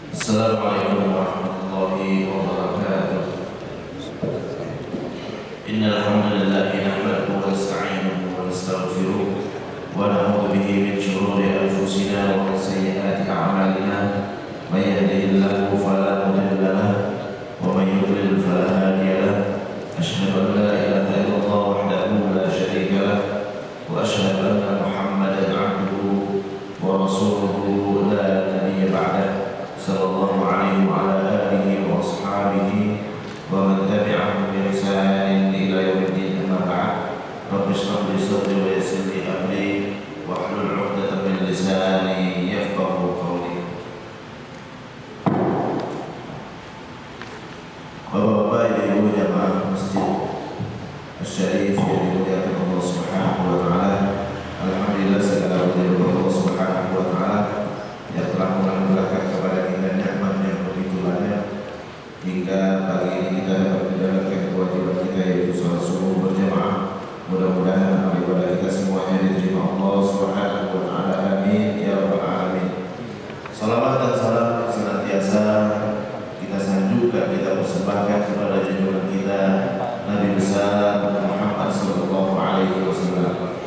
Assalamualaikum warahmatullahi wabarakatuh. Innal hamdalillah nahmaduhu wa nasta'inuhu wa nastaghfiruh wa na'udzu bihi min shururi anfusina wa min sayyiati a'malina. May yahdihillahu fala mudilla lahu wa may yudlil fala hadiya lahu. Asyhadu an la ilaha illallah wahdahu la syarika lahu wa asyhadu anna Muhammadan 'abduhu wa rasuluhu la nabiyya ba'dahu. Sallallahu alaihi wa ala alihi wa ashabihi wa man tabi'ahum bi ihsanin ila yaumiddin, amma ba'd. Rabbi shrah li sadri wa yassir li amri wahlul 'uqdatam min lisani yafqahu qawli. Bapak-bapak, ibu-ibu jamaah Masjid Asy-Syarif yang dimuliakan Allah Subhanahu wa taala. Alhamdulillah, segala puji bagi Allah Subhanahu wa taala yang telah menganugerahkan kepada kita nikmat yang begitu banyak hingga pagi ini kita dapat menjalankan kewajiban kita, yaitu salat subuh berjamaah. Mudah-mudahan amal ibadah kita semuanya diterima Allah Subhanahu wa taala. Amin ya rabbal alamin. Salawat dan salam senantiasa kita sanjungkan, kita persembahkan kepada junjungan kita Nabi besar Muhammad sallallahu alaihi wasallam.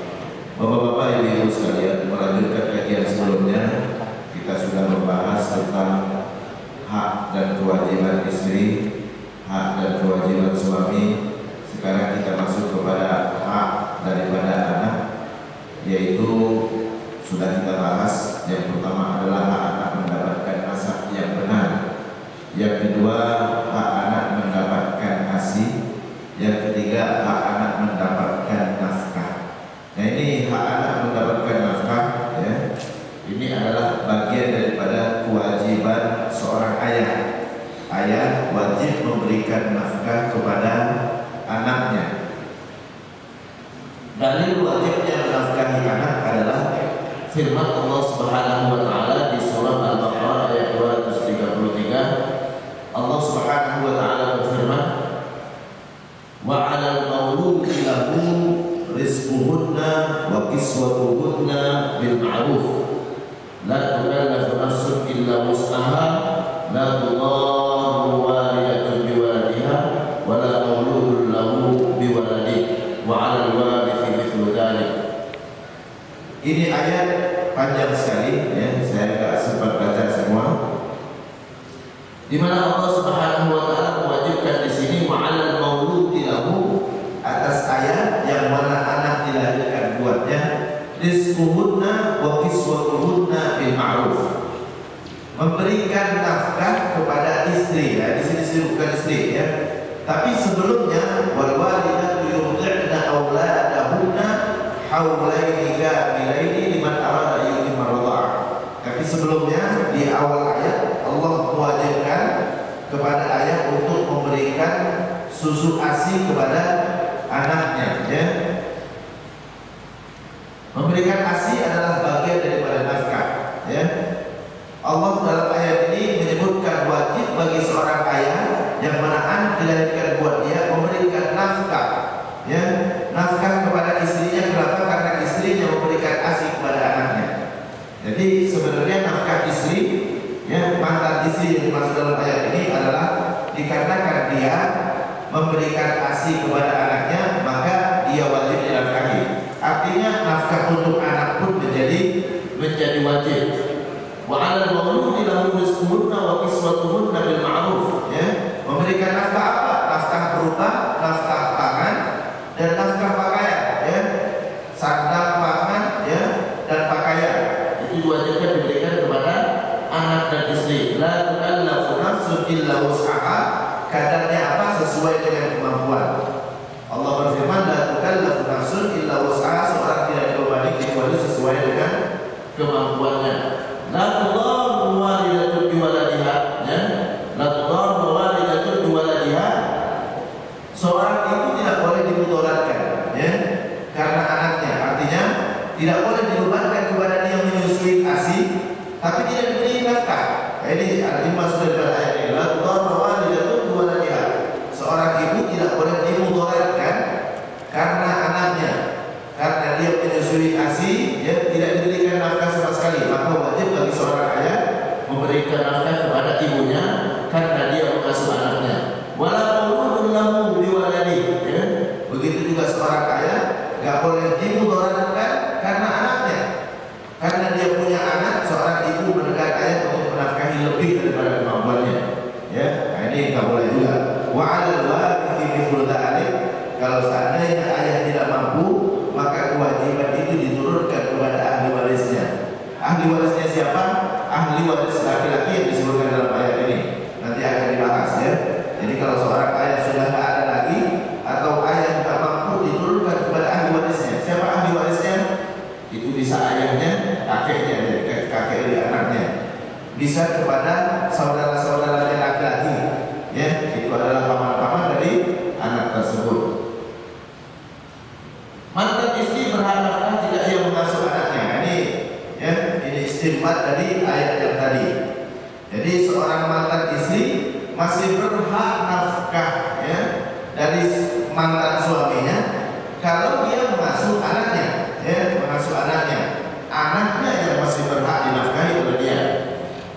Bapak-bapak, ibu-ibu sekalian, melanjutkan kajian sebelumnya kita sudah membahas tentang hak dan kewajiban istri, hak dan kewajiban suami. Sekarang kita masuk kepada hak daripada anak, yaitu sudah kita bahas. Yang pertama adalah hak anak mendapatkan nasab yang benar. Yang kedua, hak anak mendapatkan ASI. Yang ketiga, hak anak mendapatkan nafkah. Nah, ini hak anak mendapatkan nafkah, ya. Ini adalah bagian daripada kewajiban seorang ayah. Ayah wajib memberikan nafkah kepada anaknya. Dalil wajibnya menafkahi anak adalah firman Allah Subhanahu wa taala di surah Al-Baqarah ayat 233. Allah Subhanahu wa taala berfirman, "Wa 'alal mauludi lahu rizquhunna wa kiswatuhunna bil ma'ruf. La tukallafu nafsun illa wus'aha, la tudarru walidatun biwaladiha wa la mauludun lahu biwaladihi wa 'alal warithi mithlu dzalik." Ini ayat panjang sekali, ya. Saya enggak sempat baca semua. Di mana Allah Subhanahu wa taala mewajibkan di sini wa 'alal mauludi lahu, atas ayat yang mana anak dilahirkan buatnya, rizquhunna wa kiswatuhunna bil ma'ruf, memberikan nafkah kepada istri. Ya, di sini disebutkan istri, ya. Tapi sebelumnya wal walidatu yurdi'na auladahunna haulaini kamilaini liman arada yutimma radha'ah. Tapi sebelumnya di awal ayat Allah mewajibkan kepada ayah untuk memberikan susu ASI kepada anaknya, ya. Memberikan ASI adalah bagian daripada nafkah, ya. Allah dalam ayat ini menyebutkan wajib bagi seorang ayah yang mana anak dilahirkan buat dia memberikan nafkah, ya. Nafkah kepada istrinya. Kenapa? Karena istrinya memberikan ASI kepada anaknya. Jadi sebenarnya nafkah istri, ya, mantan istri yang dimaksud dalam ayat ini adalah dikarenakan dia memberikan ASI kepada anaknya, maka dia wajib dinafkahi. Artinya nafkah untuk anak pun menjadi wajib. Wa 'alal mauludi lahu rizquhunna wa kiswatuhunna bil ma'ruf, ya. Memberikan nafkah apa? Nafkah berupa nafkah pangan dan nafkah pakaian, ya. Sandang, pangan, ya, dan pakaian itu diwajibkan diberikan kepada anak dan istri. La tukallafu nafsun illa wus'aha, kadarnya apa? Sesuai dengan kemampuan. Allah berfirman, la tukallafu nafsun illa wus'aha, seorang tidak dibebani kecuali sesuai dengan kemampuannya. La tudarru walidatun biwaladiha, ya. La tudarru walidatun biwaladiha, seorang ibu tidak boleh dimudaratkan, ya, karena anaknya. Artinya tidak boleh dibebankan kepada dia menyusui ASI tapi tidak diberi nafkah. Ini artinya maksud dari ayat ini, la tudarru walidatun biwaladiha, seorang ibu tidak boleh dimudaratkan karena anaknya, karena dia menyusui ASI, ya, tidak diberikan nafkah sama sekali. Maka wajib bagi seorang ayah memberikan nafkah kepada waris laki-laki yang disebutkan dalam ayat ini. Nanti akan dibahas ya. Jadi kalau seorang ayah sudah tidak ada lagi atau ayah tidak mampu diturunkan kepada ahli warisnya. Siapa ahli warisnya? Itu bisa ayahnya, kakeknya, kakek dari anaknya. Bisa kepada saudara-saudaranya laki-laki. Ya, itu adalah paman-paman dari anak tersebut. Mantan istri berhak nafkah jika ia mengasuh anaknya. Ini ya, ini istimbat dari ayat yang tadi. Jadi seorang mantan istri masih berhak nafkah ya dari mantan suaminya kalau dia mengasuh anaknya, ya, mengasuh anaknya. Anaknya yang masih berhak dinafkahi oleh dia.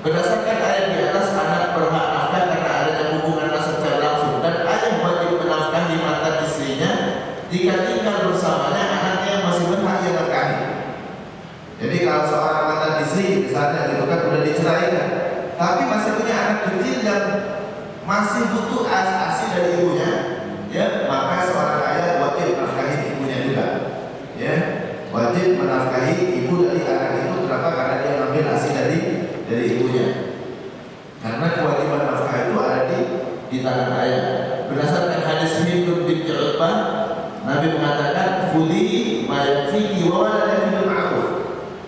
Berdasarkan ayat di atas, anak berhak nafkah karena adanya hubungan nasab secara langsung, dan ayah wajib menafkahi mantan istrinya jika tinggal bersamanya anaknya yang masih berhak ia nafkahi. Jadi kalau seorang mantan istri misalnya gitu kan sudah diceraikan, tapi masih punya anak kecil yang masih butuh asi dari ibunya, ya, maka seorang ayah wajib menafkahi ibunya juga, ya, wajib menafkahi ibu dari anak itu. Kenapa? Karena dia mengambil asi dari ibunya. Karena kewajiban nafkah itu ada di tangan ayah. Berdasarkan hadis Hindu binti Utbah, Nabi mengatakan, "Khudhi ma yakfiki wa waladaki bil ma'ruf."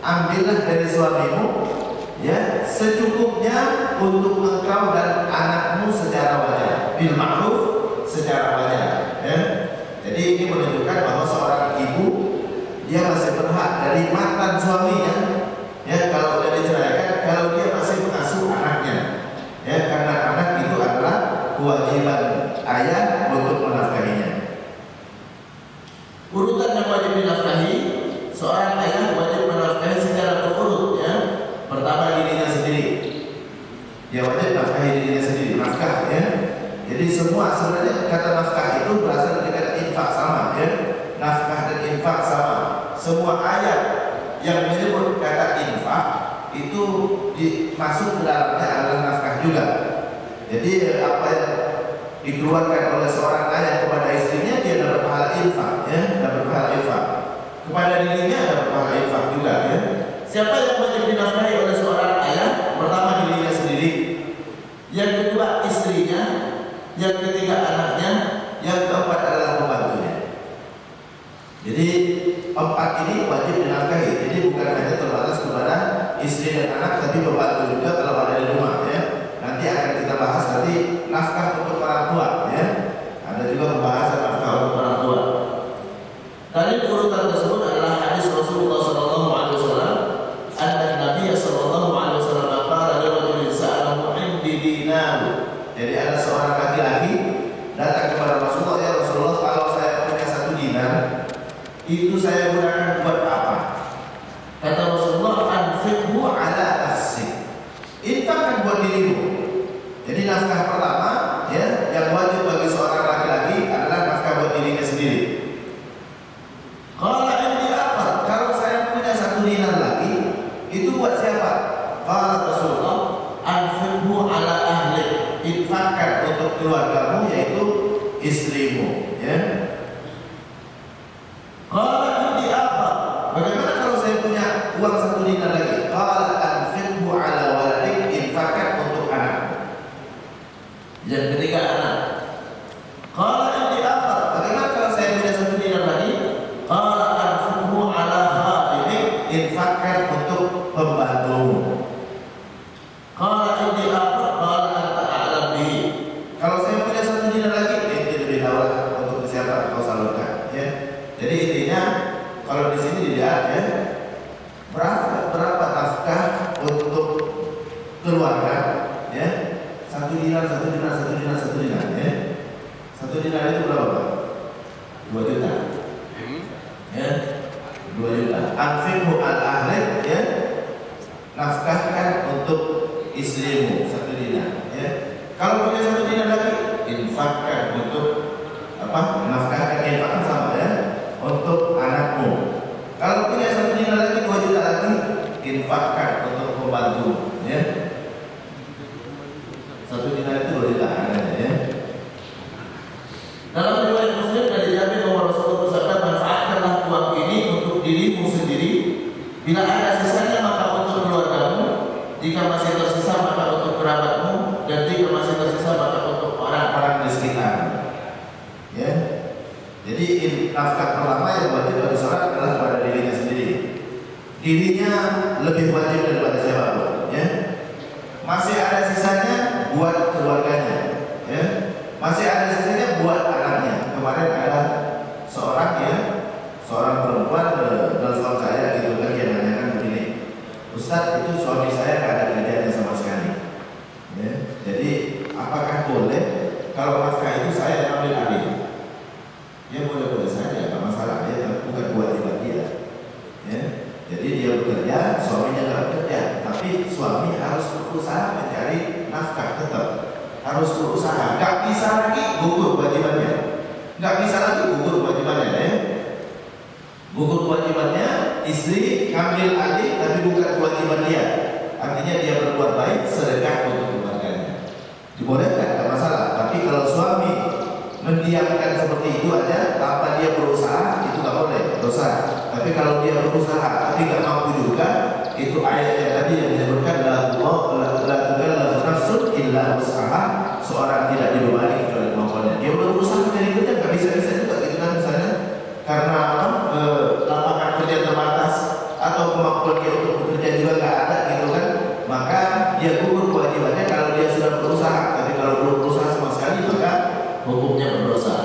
Ambillah dari suamimu ya secukupnya untuk engkau dan anakmu secara wajar, bil ma'ruf, secara wajar ya. Jadi ini menunjukkan bahwa seorang ibu dia masih berhak dari mantan suaminya ya kalau sudah diceraikan, kalau dia masih mengasuh anaknya ya, karena anak itu adalah kewajiban ayah untuk menafkahinya. Urutan yang wajib dinafkahi, seorang ayah wajib menafkahi secara berurut ya. Pertama dirinya sendiri, dia wajib nafkahi dirinya sendiri, nafkah ya. Jadi semua sebenarnya kata nafkah itu berasal dari kata infak, sama ya. Nafkah dan infak sama. Semua ayat yang menyebut kata infak itu masuk ke dalamnya adalah nafkah juga. Jadi apa yang dikeluarkan oleh seorang ayah kepada istrinya, dia dapat pahala infak ya, dapat pahala infak. Kepada dirinya dapat pahala infak juga ya. Siapa yang wajib dinafkahi oleh seorang ayah? Pertama dirinya sendiri, yang kedua istrinya, yang ketiga anaknya, yang keempat adalah pembantunya. Jadi empat ini wajib dinafkahi. Jadi bukan hanya terbatas kepada istri dan anak, tapi pembantu juga kalau ada di rumah ya. Nanti akan kita bahas nanti nafkah untuk orang tua ya. Ada juga pembahasan nafkah untuk orang tua. Dari urutan tersebut adalah hadis Rasulullah SAW. Ada Nabi SAW berkata, jadi ada seorang laki-laki datang kepada Rasulullah, ya Rasulullah, kalau saya punya 1 dinar, itu saya gunakan buat apa? Kata Rasulullah, anfiqhu ala nafsik. Infakkan buat dirimu. Jadi nafkah pertama ya yang wajib bagi seorang laki-laki adalah nafkah buat dirinya sendiri. Kalau ini apa? Kalau saya punya 1 dinar lagi, itu buat siapa? Kata Rasulullah, anfiqhu ala ahlik. Infakkan untuk keluargamu, yaitu istrimu ya. Kalau ini apa? Bagaimana kalau saya punya uang 1 dinar lagi? Kalau anfiqhu ala waladik. Infakkan untuk anak. Yang ketiga anak. Kalau ini apa? Bagaimana kalau saya punya 1 dinar lagi? Kalau anfiqhu ala khadidik. Infakkan untuk pembantumu. Kalau ini apa? Kalau saya punya 1 dinar lagi, itu lebih daulah untuk siapa kau salurkan ya. Jadi intinya kalau di sini dilihat ya, berapa nafkah untuk keluarga ya. 1 dinar ya. 1 dinar itu berapa Pak? 2 juta ya, 2 juta. Anfiqhu al ahlik ya, nafkahkan untuk istrimu 1 dinar ya. Kalau punya 1 dinar lagi, infakkan untuk apa? Nafkahkan, infakkan sama ya, untuk anakmu. Kalau punya 1 dinar lagi, 2 juta lagi, infakkan untuk pembantu ya. 1 dinar itu 2 juta ya. Dalam riwayat Muslim dari Jabir bahwa Rasulullah bersabda, manfaatkanlah uang ini untuk dirimu sendiri. Bila ada sisanya maka untuk keluargamu. jika masih tersisa maka untuk kerabatmu, dan jika masih tersisa maka untuk orang-orang di sekitar. Ya. Jadi nafkah pertama yang wajib bagi seorang adalah pada dirinya sendiri. Dirinya lebih wajib daripada siapapun. Ya. Masih ada sisanya buat keluarganya. Ya. Masih ada sisanya buat anaknya. Kemarin ada seorang perempuan telepon saya gitu kan, dia nanyakan begini, Ustaz, itu suami saya nggak ada kerjanya sama sekali. Ya. Jadi apakah boleh kalau nafkah itu saya ambil alih? Ya boleh-boleh saja, nggak masalah. Ya bukan kewajiban dia. Ya. Jadi dia bekerja, suaminya nggak bekerja, tapi suami harus berusaha mencari nafkah tetap. Harus berusaha, nggak bisa lagi gugur kewajibannya. Nggak bisa lagi gugur kewajibannya. Ya. Gugur kewajibannya, istri ngambil alih tapi bukan kewajiban dia. Artinya dia berbuat baik, sedekah untuk keluarganya. Dibolehkan, tidak masalah. Tapi kalau suami mendiamkan seperti itu aja tanpa dia berusaha, itu nggak boleh, dosa. Tapi kalau dia berusaha tapi nggak mampu juga, itu ayat yang tadi yang disebutkan la tukallahu nafsun illa wus'aha, seorang tidak dibebani kecuali kemampuannya. Dia udah berusaha mencari kerja, nggak bisa-bisa juga gitu kan misalnya. Karena lapangan kerja terbatas atau kemampuan dia untuk bekerja juga nggak ada gitu kan, maka dia gugur kewajibannya kalau dia sudah berusaha. Tapi kalau belum berusaha sama sekali maka hukumnya berdosa.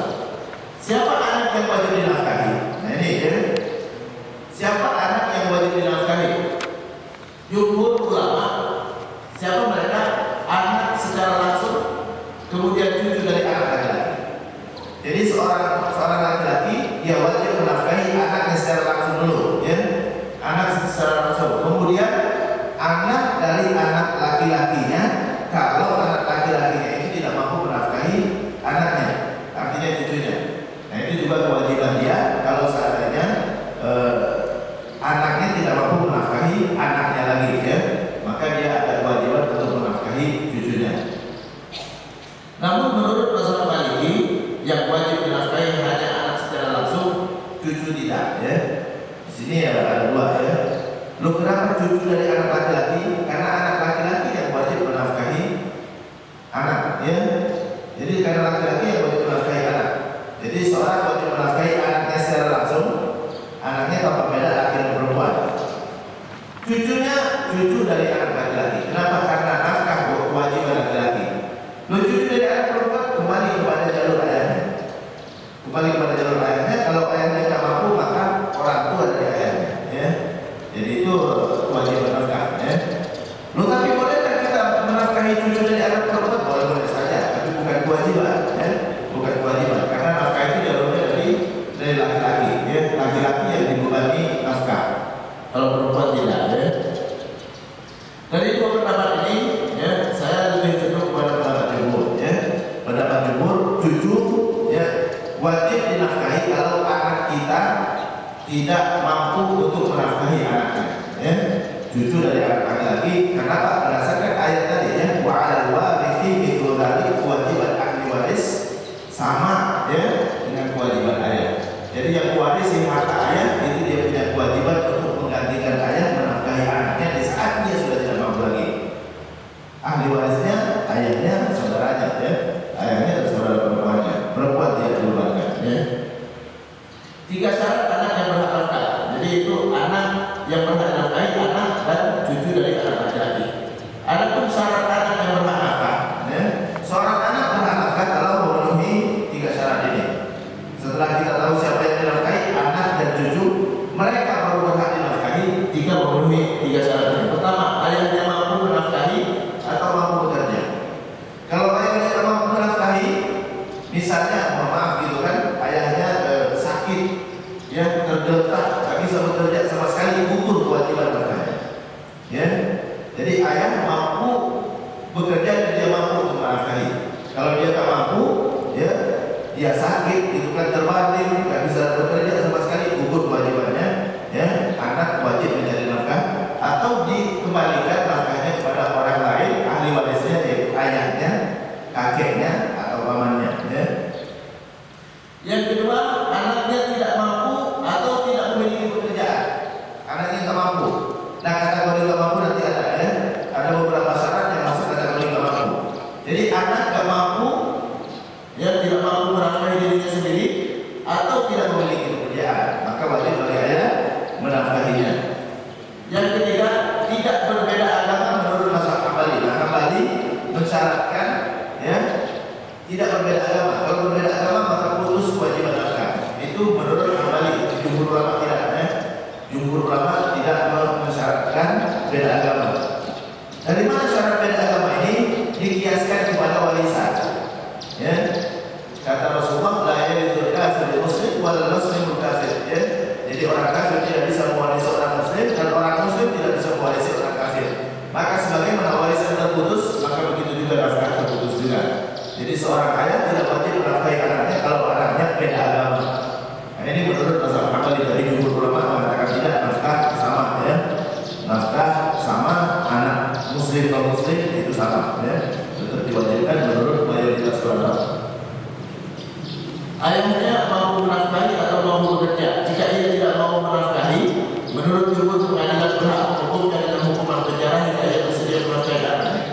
Siapa anak yang wajib dinafkahi? Nah ini ya. Siapa anak yang wajib dinafkahi? Jumhur ulama. Siapa mereka? Anak secara langsung, kemudian cucu dari anak laki-laki. Jadi seorang laki-laki dia wajib menafkahi anaknya secara langsung dulu, ya. Anak secara langsung. Kemudian anak dari anak laki-lakinya, kalau anak laki-lakinya itu tidak mampu menafkahi anaknya, artinya cucunya. Nah itu juga kewajiban dia kalau seandainya anaknya tidak mampu menafkahi anaknya lagi, ya, maka dia ada kewajiban untuk menafkahi cucunya. Namun menurut mazhab Maliki, yang wajib dinafkahi hanya anak secara langsung, cucu tidak, ya. Di sini ada dua, ya. Lu kenapa cucu dari anak laki-laki? Karena anak laki-laki yang wajib menafkahi anak, ya. Jadi karena laki-laki yang wajib menafkahi anak. Jadi seorang wajib menafkahi anaknya secara langsung, anaknya tanpa beda laki dan perempuan. Cucunya cucu dari anak laki-laki. Kenapa? Karena nafkah kewajiban laki-laki. Cucu dari anak perempuan kembali kepada jalur ayahnya. Kembali kepada jalur ayahnya. Kalau ayahnya tidak mampu maka orang tua dari ayahnya. Ya. Jadi itu kewajiban nafkah. Ya. Tapi bolehkah kita menafkahi cucu dari anak perempuan? Boleh-boleh saja, tapi bukan kewajiban. Ya. Bukan kewajiban. Karena nafkah itu jalurnya dari laki-laki. Ya. Laki-laki yang dibebani nafkah. Kalau perempuan tidak. Ya. Dari dua pendapat ini, ya, saya lebih cenderung kepada pendapat jumhur. Ya. Pendapat jumhur, cucu, ya, wajib dinafkahi kalau anak kita tidak mampu untuk menafkahi anaknya. Ya. Cucu dari anak laki-laki. Kenapa? Berdasarkan ayat tadi, ya, wa 'alal warithi mithlu dzalik, kewajiban ahli waris sama, ya, dengan kewajiban ayah. Jadi yang waris yang harta ayah itu dia punya kewajiban untuk menggantikan ayah menafkahi anaknya di saat dia sudah tidak mampu lagi. Ahli warisnya ayahnya, saudaranya, ya, ayahnya dan saudara perempuannya. Perempuan tidak dikeluarkan, ya. 3 syarat anak yang berhak nafkah. Jadi itu anak yang berhak nafkahi, anak dan cucu dari anak laki-laki. Adapun syarat anak yang berhak nafkah, ya, seorang anak berhak nafkah kalau memenuhi 3 syarat ini. Setelah kita tahu siapa yang dinafkahi, anak dan cucu, mereka baru berhak dinafkahi jika memenuhi 3 syarat ini. Pertama, ayahnya mampu menafkahi atau mampu bekerja. Kalau ayahnya tidak mampu menafkahi, misalnya, maaf gitu kan, ayahnya sakit, ya, tergeletak, tak bisa bekerja sama sekali, gugur kewajiban nafkahnya. Ya, jadi ayah mampu bekerja dan dia mampu untuk menafkahi. Kalau dia tak mampu, ya, dia sakit, itu kan terbalik, tak bisa bekerja sama sekali, gugur kewajibannya. Ya, anak wajib mencari nafkah atau dikembalikan nafkahnya kepada orang lain, ahli warisnya, yaitu ayahnya, kakeknya atau pamannya. Ya. Yang kedua, anaknya tidak mampu atau tidak memiliki pekerjaan. Anaknya tidak mampu. Nah, kategori tidak mampu nanti ada, ya. Ada mensyaratkan ya tidak berbeda agama. Kalau berbeda agama maka putus kewajiban nafkah. Itu menurut Hambali, jumhur ulama tidak ya. Jumhur ulama tidak mensyaratkan beda agama. Dari mana syarat beda agama ini? Dikiaskan kepada warisan. Ya. Kata Rasulullah, la yaridul kafir muslim wal muslimul kafir. Ya. Jadi orang kafir tidak bisa mewarisi orang muslim dan orang muslim tidak bisa mewarisi orang kafir. Maka sebagaimana warisan terputus, maka begitu juga nafkah terputus juga. Jadi seorang ayah tidak wajib menafkahi anaknya kalau anaknya beda agama. Nah, ini menurut mazhab Hambali dari jumhur ulama mengatakan tidak, nafkah sama ya. Nafkah sama, anak muslim non muslim itu sama ya. Tetap diwajibkan menurut mayoritas ulama. Ayahnya mau menafkahi atau mau bekerja. Jika ia tidak mau menafkahi, menurut jumhur pengadilan berhak hukumnya dengan hukuman penjara hingga ia bersedia menafkahi anaknya.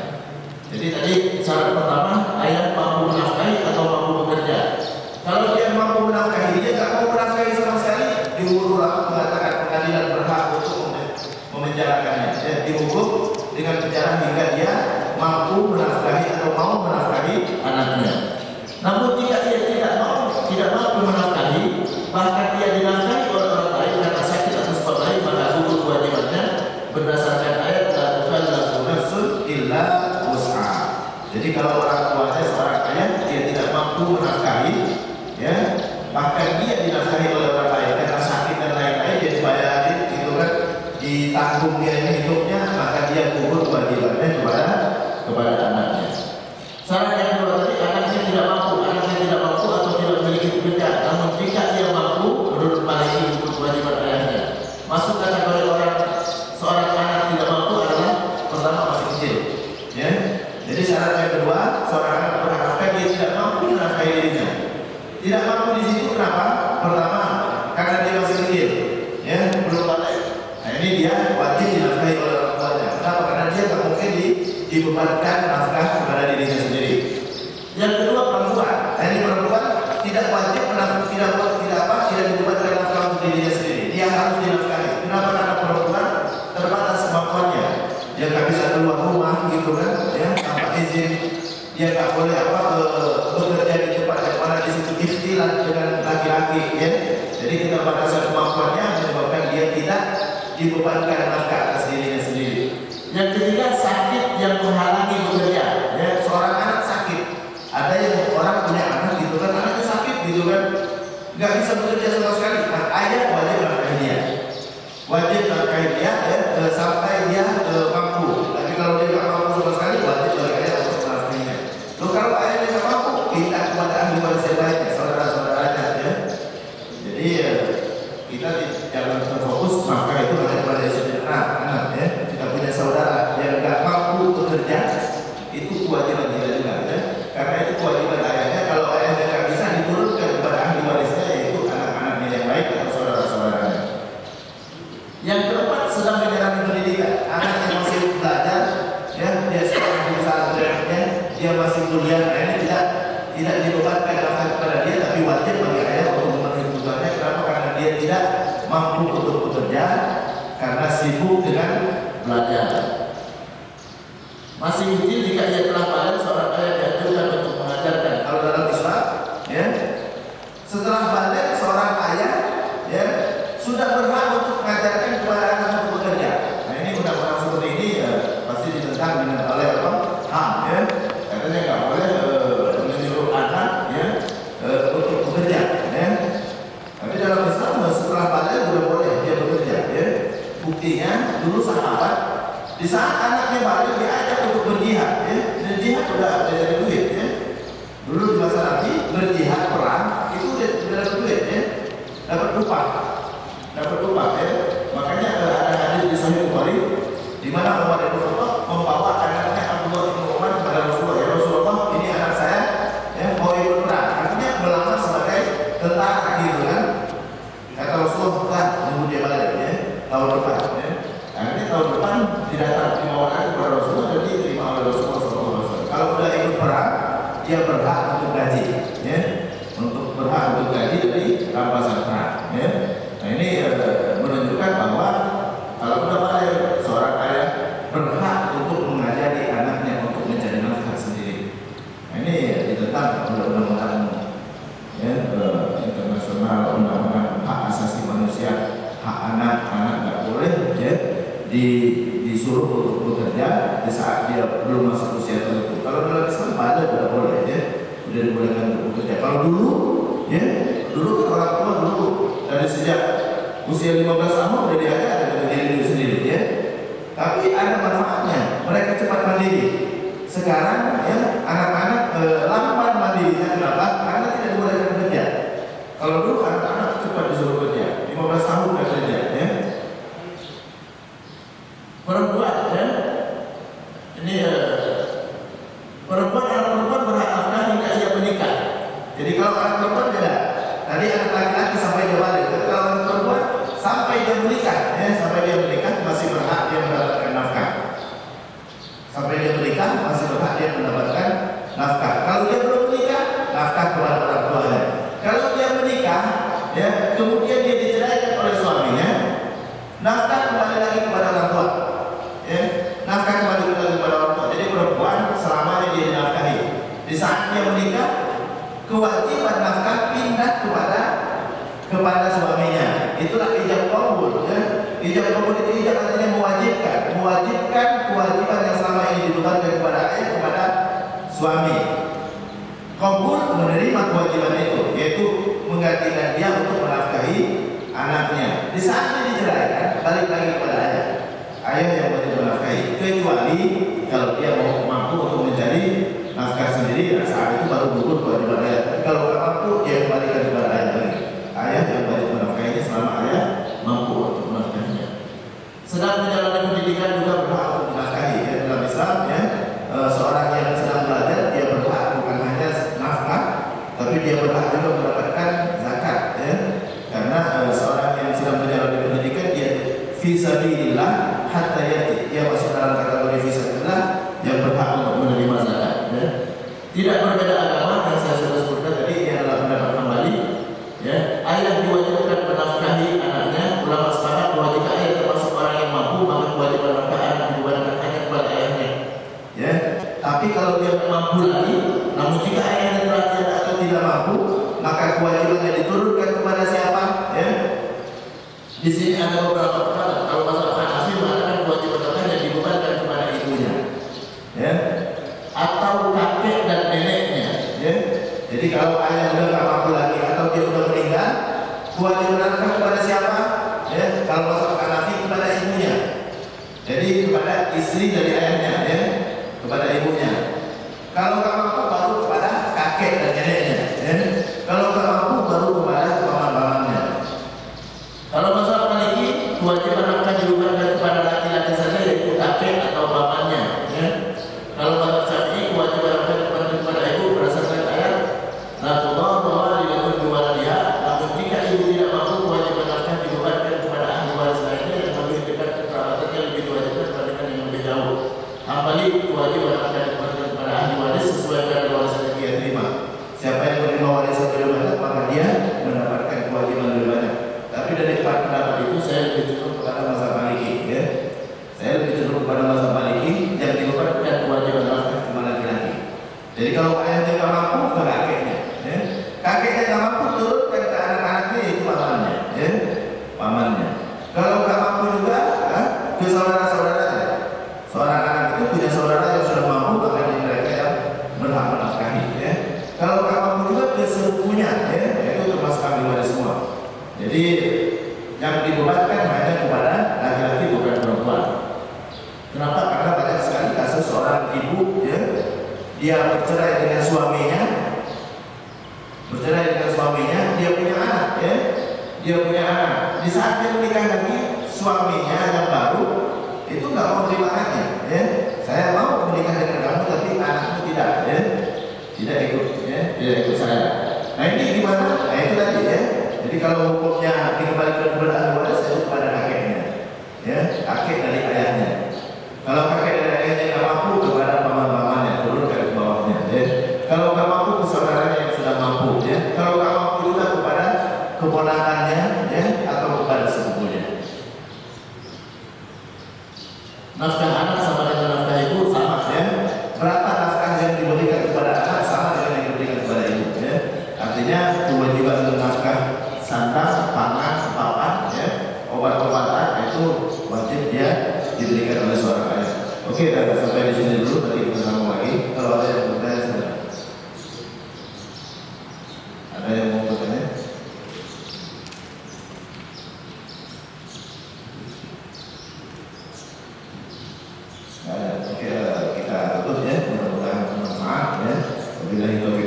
Jadi tadi syarat pertama, ayah mampu menafkahi atau mampu bekerja. Kalau dia mampu menafkahi, dia tak mau menafkahi sama sekali, jumhur ulama mengatakan pengadilan berhak untuk memenjarakannya. Dia dihukum dengan penjara hingga dia mampu menafkahi atau mau menafkahi anaknya. Namun jika dia tidak mampu menafkahi, bahkan dia dinafkahi oleh orang lain karena sakit atau sebab lain, maka gugur kewajibannya berdasarkan ayat la tukallafu nafsun illa wus'aha. Jadi kalau orang tuanya seorang ayah dia tidak mampu menafkahi, ya, bahkan dia dinafkahi oleh orang lain karena sakit dan lain-lain, dia dibayarin gitu kan, ditanggung biaya hidupnya, maka dia gugur kewajibannya kepada anaknya. Syarat yang kedua tadi, anaknya tidak mampu atau tidak memiliki pekerjaan. Namun jika dia mampu, menurut Maliki untuk kewajiban ayahnya. Masuk kategori seorang anak tidak mampu adalah pertama masih kecil, ya. Jadi syarat yang kedua, seorang anak berharapkan dia tidak mampu menafkahi dirinya. Tidak mampu di situ kenapa? Pertama, karena dia masih kecil, ya, belum pandai. Nah ini dia wajib dinafkahi oleh orang tuanya. Kenapa? Karena dia tak mungkin dibebankan nafkah kepada dirinya sendiri. Yang kedua perempuan. Nah ini perempuan tidak wajib tidak dibebankan nafkah untuk dirinya sendiri. Dia harus dinafkahi. Kenapa? Karena perempuan terbatas kemampuannya. Dia nggak bisa keluar rumah gitu kan, ya, tanpa izin. Dia nggak boleh bekerja di tempat yang mana di situ ikhtilat dengan laki-laki, ya. Jadi keterbatasan kemampuannya menyebabkan dia tidak dibebankan nafkah atas dirinya sendiri. Yang ketiga, sakit yang menghalangi bekerja. Ya, seorang anak sakit. Ada yang orang punya anak gitu kan, anaknya sakit gitu kan, nggak bisa bekerja sama sekali. Nah, ayah wajib nafkahi dia. Wajib nafkahi dia ya, sampai dia mampu. Tapi kalau dia nggak mampu sama sekali, wajib bagi ayah untuk menafkahinya. Loh, kalau ayahnya nggak mampu, pindah kepada ahli waris yang lainnya, saudara-saudaranya ya. Jadi kita jangan terfokus nafkah itu hanya kepada istri anak ya. Kita punya saudara yang nggak mampu bekerja, itu kewajiban kita juga ya. Karena itu kewajiban ayahnya. Kalau ayahnya nggak bisa, diturunkan kepada ahli warisnya, yaitu anak-anaknya yang lain atau saudara-saudaranya. Yang keempat, sedang menjalani pendidikan. Anak yang masih belajar, ya, dia sekolah di pesantrennya, dia masih kuliah. Nah, ini tidak dibebankan nafkah kepada dia, tapi wajib bagi ayah untuk memenuhi kebutuhannya. Kenapa? Karena dia tidak mampu untuk bekerja karena sibuk dengan belajar. Masih kecil, jika ia telah balik, seorang ayah dianjurkan untuk mengajarkan. Kalau dalam Islam, ya, setelah balik seorang ayah, ya, sudah berhak untuk mengajarkan kepada anak untuk bekerja. Nah ini undang-undang seperti ini ya, pasti ditentang dengan oleh HAM, ya. Katanya nggak boleh menyuruh anak ya untuk bekerja, ya. Tapi dalam Islam setelah balik sudah boleh dia bekerja, ya. Buktinya dulu sahabat di saat anaknya balik diajak untuk berjihad, ya. Dan jihad sudah dari duit, ya. Dulu di masa Nabi berjihad perang itu udah dapat duit, ya. Dapat upah, ya. Makanya ada hadis di Sahih Bukhari di mana Umar bin Khattab membawa anaknya Abdullah bin Umar kepada Rasulullah. Ya Rasulullah, ini anak saya ya mau ikut perang. Artinya melamar sebagai tentara gitu kan. Kata Rasulullah, nunggu dia balik ya tahun depan, ya. Akhirnya tahun depan dibawa lagi kepada Rasulullah dan diterima oleh Rasulullah SAW. Kalau sudah ikut perang, dia berhak untuk gaji, ya. Untuk berhak untuk gaji dari rampasan perang, ya. Nah ini menunjukkan bahwa kalau sudah balik, seorang ayah berhak untuk mengajari anaknya untuk mencari nafkah sendiri. belum masuk usia tertentu. Kalau dalam Islam pada sudah boleh ya, sudah dibolehkan untuk bekerja. Kalau dulu ya, dulu kan orang tua dulu dari sejak usia 15 tahun sudah diajar berdiri diri sendiri ya. Tapi ada manfaatnya, mereka cepat mandiri. Sekarang ya anak-anak lambat mandirinya, kenapa? Karena tidak dibolehkan bekerja. Kalau dulu anak-anak cepat disuruh kerja, 15 tahun sudah kerja ya. Perempuan ya, ini perempuan anak perempuan berhak nafkah hingga ia menikah. Jadi kalau anak perempuan beda. Tadi anak laki-laki sampai dia balik. Tapi kalau anak perempuan sampai dia menikah, ya, sampai dia menikah masih berhak dia mendapatkan nafkah. Sampai dia menikah masih berhak dia mendapatkan nafkah. Kalau dia belum menikah, nafkah kepada orang tuanya. Kalau dia menikah, ya, kemudian dia diceraikan oleh suaminya, nafkah kembali lagi kepada orang tua. Ya, nafkah kembali kepada orang tua. Jadi perempuan selamanya dia dinafkahi. Di saat dia menikah, kewajiban nafkah pindah kepada suaminya. Itulah ijab qabul ya. Ijab qabul itu ijab artinya mewajibkan kewajiban yang selama ini dibebankan kepada ayah kepada suami. Qabul menerima kewajiban itu, yaitu menggantikan dia untuk menafkahi anaknya. Di saat dia diceraikan, balik lagi kepada ayah. Ayah yang wajib menafkahi, kecuali kalau dia mau mampu untuk mencari nafkah sendiri, dan saat itu baru gugur kewajiban ayah. Kalau tak mampu, dia kembalikan kepada ayah lagi. Ayah yang wajib menafkahinya selama ayah mampu untuk menafkahinya. Sedang menjalani pendidikan juga berhak untuk menafkahi. Ya, dalam Islam ya, seorang yang sedang belajar dia berhak bukan hanya nafkah, tapi dia berhak juga mendapatkan zakat. Ya, karena seorang yang sedang menjalani pendidikan dia fisabilillah hatta yati, dia masuk dalam kategori fisabilillah yang berhak untuk menerima zakat. Ya. Tidak berbeda agama yang saya sudah sebutkan tadi, ini adalah pendapat kembali. Ya, ayah diwajibkan menafkahi anaknya. Ulama sepakat bahwa jika ayah termasuk orang yang mampu, maka kewajiban nafkah anak dibebankan hanya kepada ayahnya. Ya, tapi kalau dia mampu lagi, namun jika ayahnya telah tiada atau tidak mampu, maka kewajibannya diturunkan kepada siapa? Ya. Di sini ada beberapa perkara. Kalau masalah Hanafi mengatakan kewajiban nafkahnya dibebankan kepada ibunya. Ya. Atau kakek dan neneknya, ya. Jadi kalau ayah sudah tak mampu lagi atau dia sudah meninggal, kewajiban nafkah kepada siapa? Ya. Kalau masalah Hanafi kepada ibunya. Jadi kepada istri dari ayahnya, ya, kepada ibunya. Kalau tak mampu baru kepada kakek dan neneknya, ya. Kalau tak mampu baru kepada paman-pamannya. Kalau masalah Maliki, kewajiban nafkah dibebankan kepada laki-laki saja, yaitu kakek atau pamannya, ya. Kalau masalah Syafi'i, kewajiban nafkah dibebankan kepada ibu berdasarkan ayat la tudharru walidatun biwaladiha. Namun jika ibu tidak mampu, kewajiban nafkah dibebankan kepada ahli waris lainnya yang lebih dekat kerabatannya, lebih diwajibkan dibandingkan yang lebih jauh. Hambali, kewajiban nafkah dibebankan kepada ahli waris sesuai dengan warisan yang dia terima. Siapa yang menerima warisan lebih banyak, maka dia mendapatkan kewajiban lebih banyak. Tapi dari empat pendapat itu saya lebih cenderung kepada mazhab Maliki, ya. Saya lebih cenderung kepada mazhab Maliki yang dibebankan kewajiban nafkah cuma laki-laki. Jadi kalau ayahnya tidak mampu, ke kakeknya, ya. Kakeknya tidak mampu, turunkan ke anak-anaknya, itu pamannya, ya. Pamannya. Kalau tidak mampu juga, ya, ke saudara-saudaranya. Seorang anak itu punya saudara yang sudah mampu, maka mereka yang berhak menafkahi, ya. Kalau tidak mampu juga ke sepupunya, ya, itu termasuk ahli waris semua. Jadi yang dibebankan hanya kepada laki-laki, bukan perempuan. Kenapa? Karena banyak sekali kasus seorang ibu, ya, dia bercerai dengan suaminya, dia punya anak, ya, dia punya anak. Di saat dia menikah lagi, suaminya yang baru itu nggak mau terima anaknya, ya. Saya mau menikah dengan kamu, tapi anakmu tidak, ya, tidak ikut, ya, tidak ikut saya. Nah ini gimana? Nah itu tadi, ya. Jadi kalau hukumnya dikembalikan kepada ahli waris, itu kepada kakeknya, ya, kakek dari ayahnya. Kalau kakek dari ayahnya tidak mampu, kepada paman-pamannya, turunkan ke bawahnya, ya. Kalau tidak mampu, ke saudaranya yang sudah mampu, ya. Kalau tidak mampu juga kepada keponakannya, ya, atau kepada sepupunya. Nafkah anak sama dengan nafkah ibu sama, ya. Berapa nafkah yang diberikan kepada anak sama dengan yang diberikan kepada ibu, ya. Artinya kewajiban nafkah sandang, pangan, papan, ya, obat-obatan itu wajib dia diberikan oleh seorang ayah. Oke, dan sampai di sini dulu. Wabillahi taufiq